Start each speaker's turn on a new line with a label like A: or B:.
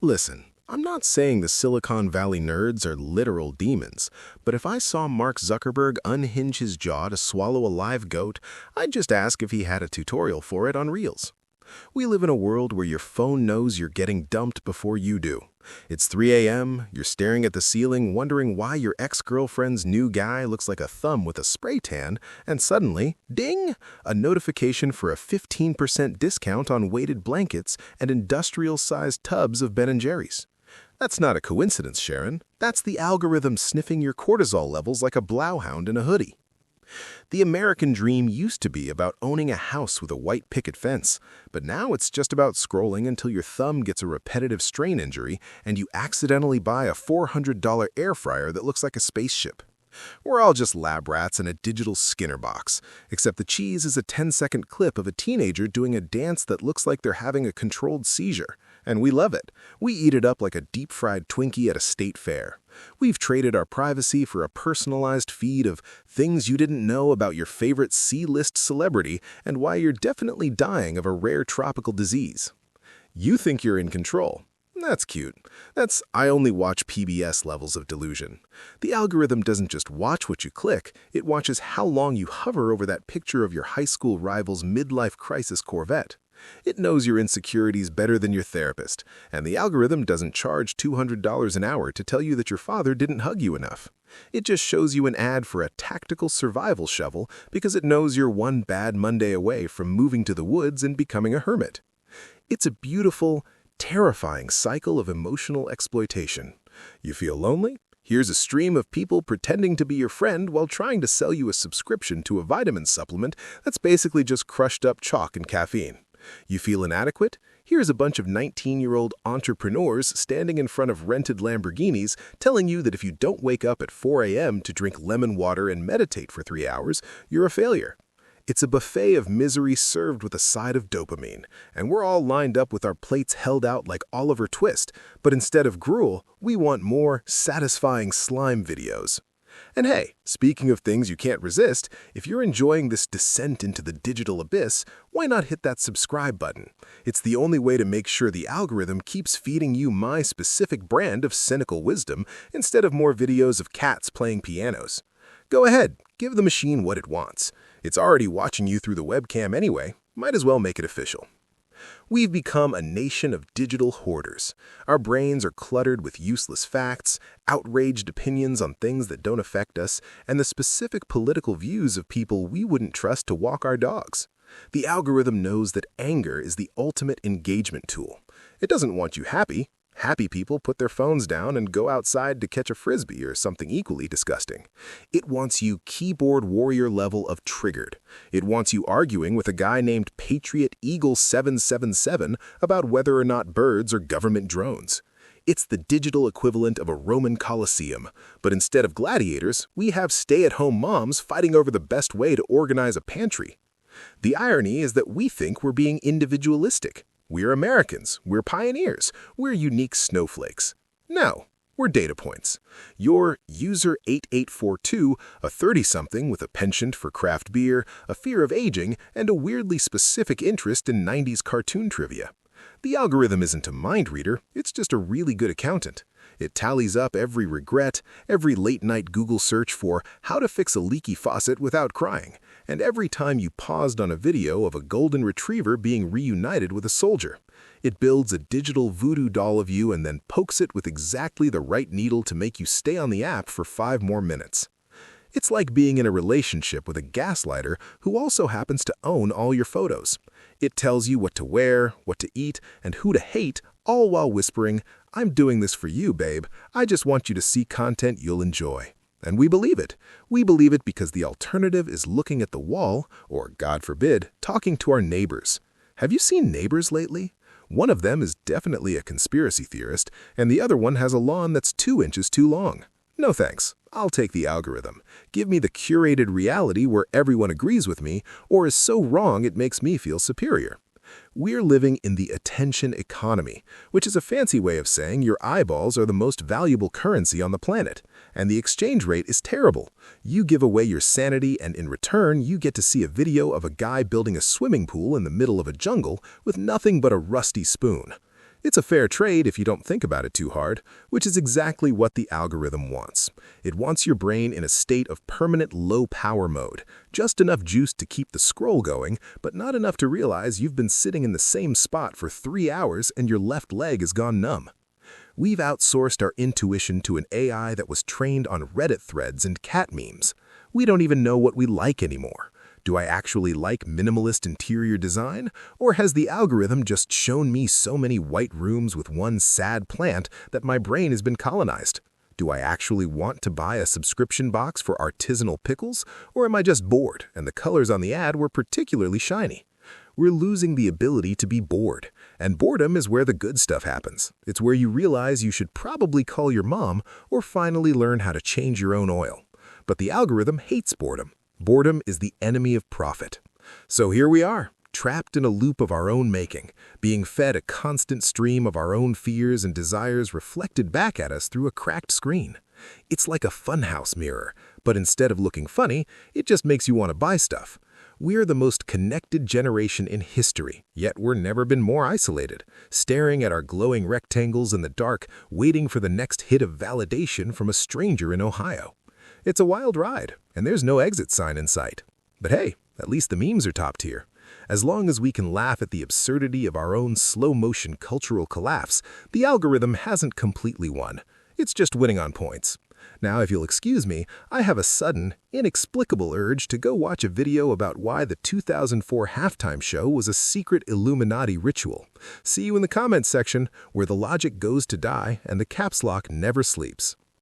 A: Listen, I'm not saying the Silicon Valley nerds are literal demons, but if I saw Mark Zuckerberg unhinge his jaw to swallow a live goat, I'd just ask if he had a tutorial for it on Reels. We live in a world where your phone knows you're getting dumped before you do. It's 3 a.m., you're staring at the ceiling wondering why your ex-girlfriend's new guy looks like a thumb with a spray tan, and suddenly, ding, a notification for a 15% discount on weighted blankets and industrial-sized tubs of Ben & Jerry's. That's not a coincidence, Sharon. That's the algorithm sniffing your cortisol levels like a blowhound in a hoodie. The American dream used to be about owning a house with a white picket fence, but now it's just about scrolling until your thumb gets a repetitive strain injury and you accidentally buy a $400 air fryer that looks like a spaceship. We're all just lab rats in a digital Skinner box, except the cheese is a 10-second clip of a teenager doing a dance that looks like they're having a controlled seizure. And we love it. We eat it up like a deep-fried Twinkie at a state fair. We've traded our privacy for a personalized feed of things you didn't know about your favorite C-list celebrity and why you're definitely dying of a rare tropical disease. You think you're in control. That's cute. That's I only watch PBS levels of delusion. The algorithm doesn't just watch what you click, it watches how long you hover over that picture of your high school rival's midlife crisis Corvette. It knows your insecurities better than your therapist, and the algorithm doesn't charge $200 an hour to tell you that your father didn't hug you enough. It just shows you an ad for a tactical survival shovel because it knows you're one bad Monday away from moving to the woods and becoming a hermit. It's a beautiful, terrifying cycle of emotional exploitation. You feel lonely? Here's a stream of people pretending to be your friend while trying to sell you a subscription to a vitamin supplement that's basically just crushed up chalk and caffeine. You feel inadequate? Here's a bunch of 19-year-old entrepreneurs standing in front of rented Lamborghinis telling you that if you don't wake up at 4 a.m. to drink lemon water and meditate for 3 hours, you're a failure. It's a buffet of misery served with a side of dopamine, and we're all lined up with our plates held out like Oliver Twist, but instead of gruel, we want more satisfying slime videos. And hey, speaking of things you can't resist, if you're enjoying this descent into the digital abyss, why not hit that subscribe button? It's the only way to make sure the algorithm keeps feeding you my specific brand of cynical wisdom instead of more videos of cats playing pianos. Go ahead, give the machine what it wants. It's already watching you through the webcam anyway. Might as well make it official. We've become a nation of digital hoarders. Our brains are cluttered with useless facts, outraged opinions on things that don't affect us, and the specific political views of people we wouldn't trust to walk our dogs. The algorithm knows that anger is the ultimate engagement tool. It doesn't want you happy. Happy people put their phones down and go outside to catch a frisbee or something equally disgusting. It wants you keyboard warrior level of triggered. It wants you arguing with a guy named Patriot Eagle 777 about whether or not birds are government drones. It's the digital equivalent of a Roman Colosseum, but instead of gladiators, we have stay-at-home moms fighting over the best way to organize a pantry. The irony is that we think we're being individualistic. We're Americans, we're pioneers, we're unique snowflakes. No, we're data points. Your user 8842, a 30-something with a penchant for craft beer, a fear of aging, and a weirdly specific interest in 90s cartoon trivia. The algorithm isn't a mind reader, it's just a really good accountant. It tallies up every regret, every late-night Google search for how to fix a leaky faucet without crying, and every time you paused on a video of a golden retriever being reunited with a soldier. It builds a digital voodoo doll of you and then pokes it with exactly the right needle to make you stay on the app for 5 more minutes. It's like being in a relationship with a gaslighter who also happens to own all your photos. It tells you what to wear, what to eat, and who to hate, all while whispering, "I'm doing this for you, babe. I just want you to see content you'll enjoy." And we believe it. We believe it because the alternative is looking at the wall, or, God forbid, talking to our neighbors. Have you seen neighbors lately? One of them is definitely a conspiracy theorist, and the other one has a lawn that's 2 inches too long. No thanks. I'll take the algorithm. Give me the curated reality where everyone agrees with me or is so wrong it makes me feel superior. We're living in the attention economy, which is a fancy way of saying your eyeballs are the most valuable currency on the planet, and the exchange rate is terrible. You give away your sanity, and in return, you get to see a video of a guy building a swimming pool in the middle of a jungle with nothing but a rusty spoon. It's a fair trade if you don't think about it too hard, which is exactly what the algorithm wants. It wants your brain in a state of permanent low-power mode, just enough juice to keep the scroll going, but not enough to realize you've been sitting in the same spot for 3 hours and your left leg has gone numb. We've outsourced our intuition to an AI that was trained on Reddit threads and cat memes. We don't even know what we like anymore. Do I actually like minimalist interior design? Or has the algorithm just shown me so many white rooms with one sad plant that my brain has been colonized? Do I actually want to buy a subscription box for artisanal pickles? Or am I just bored and the colors on the ad were particularly shiny? We're losing the ability to be bored, and boredom is where the good stuff happens. It's where you realize you should probably call your mom or finally learn how to change your own oil. But the algorithm hates boredom. Boredom is the enemy of profit. So here we are, trapped in a loop of our own making, being fed a constant stream of our own fears and desires reflected back at us through a cracked screen. It's like a funhouse mirror, but instead of looking funny, it just makes you want to buy stuff. We're the most connected generation in history, yet we're never been more isolated, staring at our glowing rectangles in the dark, waiting for the next hit of validation from a stranger in Ohio. It's a wild ride, and there's no exit sign in sight. But hey, at least the memes are top tier. As long as we can laugh at the absurdity of our own slow-motion cultural collapse, the algorithm hasn't completely won. It's just winning on points. Now, if you'll excuse me, I have a sudden, inexplicable urge to go watch a video about why the 2004 halftime show was a secret Illuminati ritual. See you in the comments section, where the logic goes to die and the caps lock never sleeps.